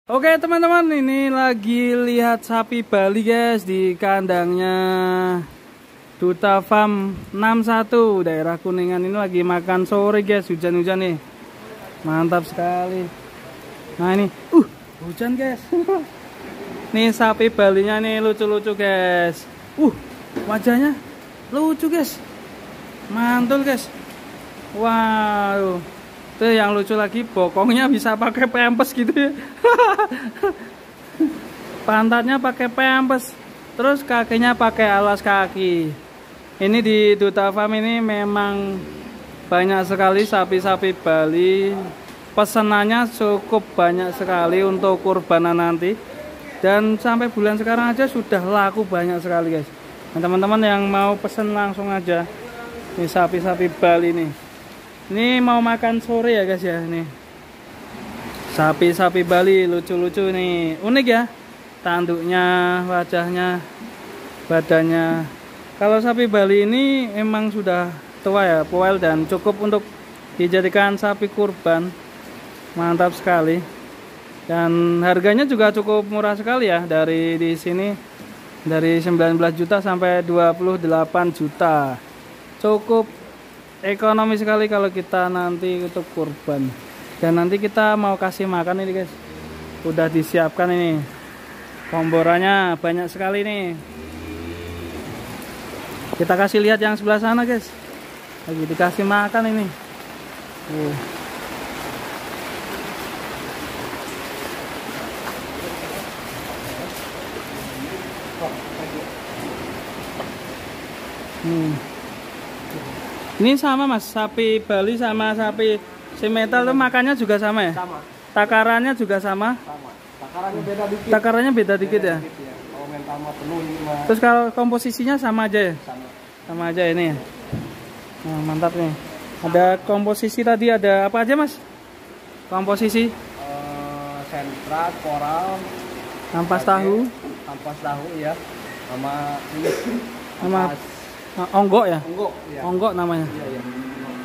Oke teman-teman, ini lagi lihat sapi Bali guys di kandangnya Duta Farm 61 daerah Kuningan. Ini lagi makan sore guys, hujan-hujan nih. Mantap sekali. Nah ini, hujan guys. Nih sapi Balinya nih lucu-lucu guys. Wajahnya lucu guys. Mantul guys. Wow. Tuh yang lucu lagi, bokongnya bisa pakai pempes gitu ya. Pantatnya pakai pempes, terus kakinya pakai alas kaki. Ini di Duta Farm ini memang banyak sekali sapi-sapi Bali. Pesanannya cukup banyak sekali untuk kurbanan nanti. Dan sampai bulan sekarang aja sudah laku banyak sekali guys. Nah, teman-teman yang mau pesen langsung aja. Ini sapi-sapi Bali nih. Ini mau makan sore ya guys ya, nih sapi-sapi Bali lucu-lucu nih, unik ya tanduknya, wajahnya, badannya. Kalau sapi Bali ini emang sudah tua ya, poel dan cukup untuk dijadikan sapi kurban. Mantap sekali. Dan harganya juga cukup murah sekali ya, dari di sini dari 19 juta sampai 28 juta. Cukup ekonomi sekali kalau kita nanti untuk kurban. Dan nanti kita mau kasih makan ini guys, udah disiapkan ini komborannya banyak sekali nih. Kita kasih lihat yang sebelah sana guys, lagi dikasih makan ini. Ini sama mas, sapi Bali sama sapi simetal tuh makannya juga sama ya? Sama. Takarannya juga sama? Sama. Takarannya beda dikit. Takarannya beda dikit ya? Kalau mental mah penuh ini mah. Terus kalau komposisinya sama aja ya? Sama. Sama aja ini ya? Nah, mantap nih. Ada komposisi tadi, ada apa aja mas? Komposisi? Sentra, koral, Ampas tahu? ampas tahu ya. Sama ini. Sama onggok ya? Onggok. Ya. Onggok namanya. Iya, iya.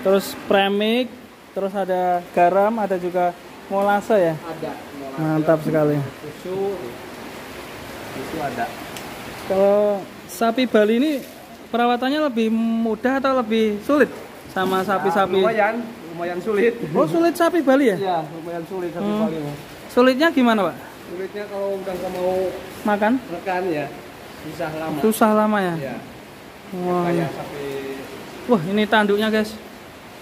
Terus premix, terus ada garam, ada juga molase ya? Ada. Mantap sekali. Susu ada. Kalau sapi Bali ini perawatannya lebih mudah atau lebih sulit sama sapi-sapi? Lumayan sulit. Oh, sulit sapi Bali ya? Iya, lumayan sulit sapi Bali. Sulitnya gimana, Pak? Sulitnya kalau udah nggak mau makan ya, susah lama. Susah lama ya? Iya. Wah. Kayak sapi. Wah, ini tanduknya, guys.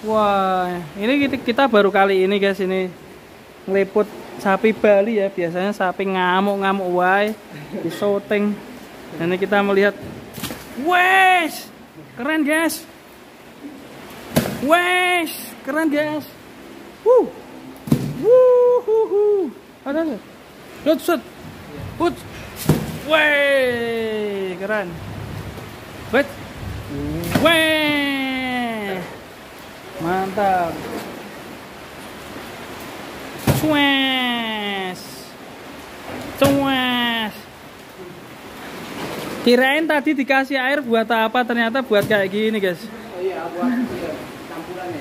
Wah, ini kita baru kali ini, guys, ini ngeliput sapi Bali ya. Biasanya sapi ngamuk-ngamuk wae di syuting. Ini kita melihat. Wes! Keren, guys. Wes, keren, guys. Ada. Shoot. Put. Weh, keren. Wait. Weh. Mantap. Cues. Kirain tadi dikasih air buat apa, ternyata buat kayak gini, guys. Oh iya, buat campuran ya.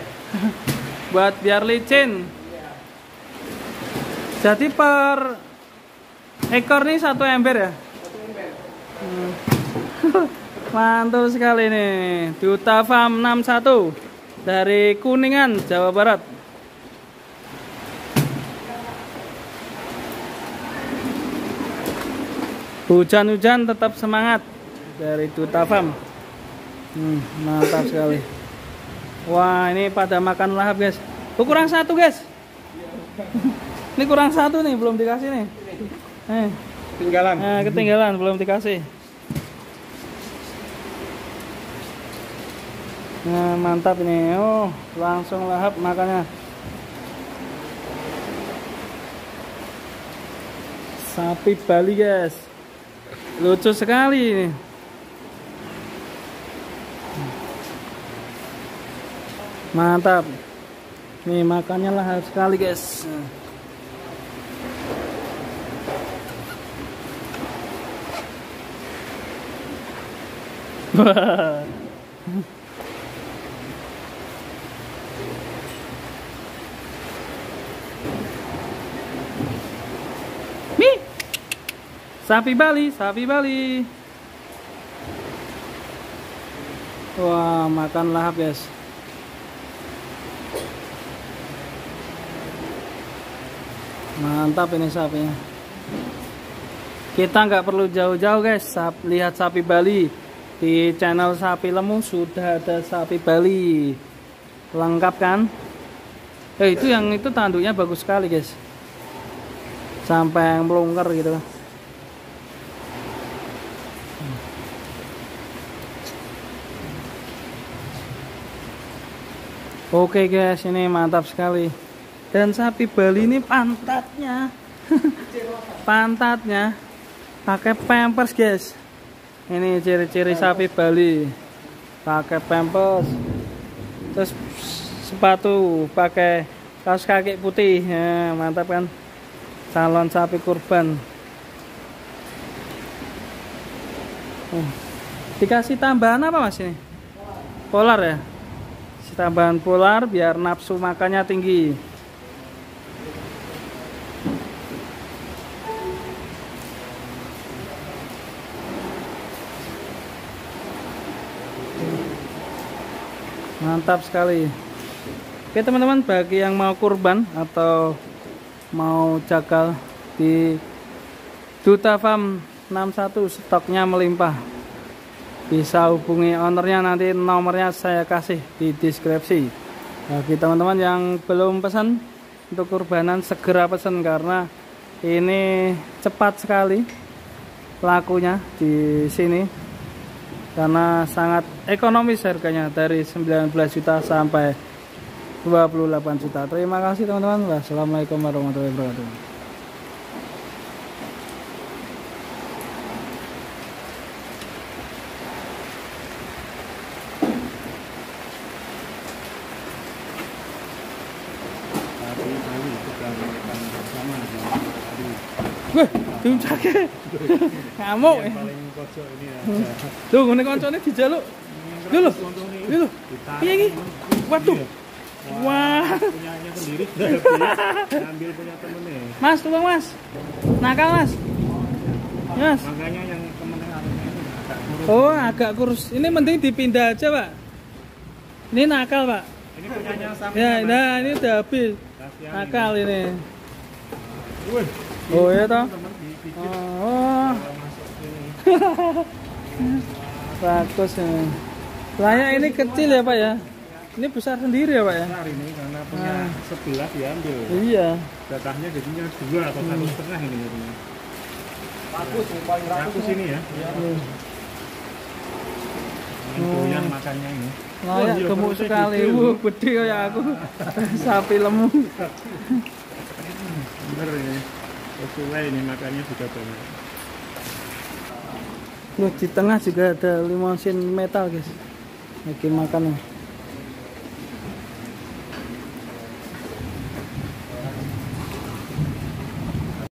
Buat biar licin. Jadi per ekor nih 1 ember ya? 1 ember. Mantul sekali nih. Duta Farm 61 dari Kuningan, Jawa Barat. Hujan-hujan tetap semangat dari Duta Farm. Mantap sekali. Wah, ini pada makan lahap, guys. Kurang 1, guys. Ini kurang 1 nih, belum dikasih nih. Ketinggalan. Ketinggalan, belum dikasih. Nah, mantap ini. Oh, langsung lahap makannya. Sapi Bali, guys. Lucu sekali ini. Mantap. Nih makannya lahap sekali, guys. Wah. Sapi Bali, sapi Bali. Wah, makan lahap guys. Mantap ini sapinya. Kita nggak perlu jauh-jauh guys, lihat sapi Bali. Di channel Sapi Lemu sudah ada sapi Bali. Lengkap kan? Itu yang itu tanduknya bagus sekali guys. Sampai yang melungker gitu. Oke guys, ini mantap sekali. Dan sapi Bali ini pantatnya pantatnya pakai pampers guys. Ini ciri-ciri sapi Bali, pakai pampers, terus sepatu pakai kaos kaki putih ya, mantap kan, calon sapi kurban. Dikasih tambahan apa mas ini? Polar ya, tambahan polar biar nafsu makannya tinggi. Mantap sekali. Oke teman-teman, bagi yang mau kurban atau mau jagal di Duta Farm 61, stoknya melimpah. Bisa hubungi ownernya, nanti nomornya saya kasih di deskripsi. Bagi teman-teman yang belum pesan untuk kurbanan, segera pesan karena ini cepat sekali lakunya di sini. Karena sangat ekonomis harganya, dari 19 juta sampai 28 juta. Terima kasih teman-teman. Wassalamualaikum warahmatullahi wabarakatuh. Wah, diuncake. Ngamuk. Lho, ngene koncone dijaluk. Lho lho. Lho. Piye iki? Waduh. Wah. Punyanya sendiri. Ambil punya temennya. Mas, tolong Mas. Nakal Mas. Mas. Makanya yang temennya harusnya itu agak kurus. Oh, agak kurus. Ini mending dipindah aja, Pak. Ini nakal, Pak. Ini punyanya sama. Ya, nah ini udah habis. Nakal ini. Oh ya toh. Oh. Bagus ya. Layak ini kecil ya Pak ya. Ini besar sendiri ya Pak ya. Besar ini karena punya sebelah diambil. Iya. Jatahnya jadinya 2 atau 1,5 ini jadinya. Bagus, paling rakus ini ya. Doyan makannya ini. Layak gemuk sekali. Gede kayak aku. Sapi lemu. Bener ini. Sesuai ini makannya juga banyak. Loh, di tengah juga ada limousine metal guys. Lagi makan.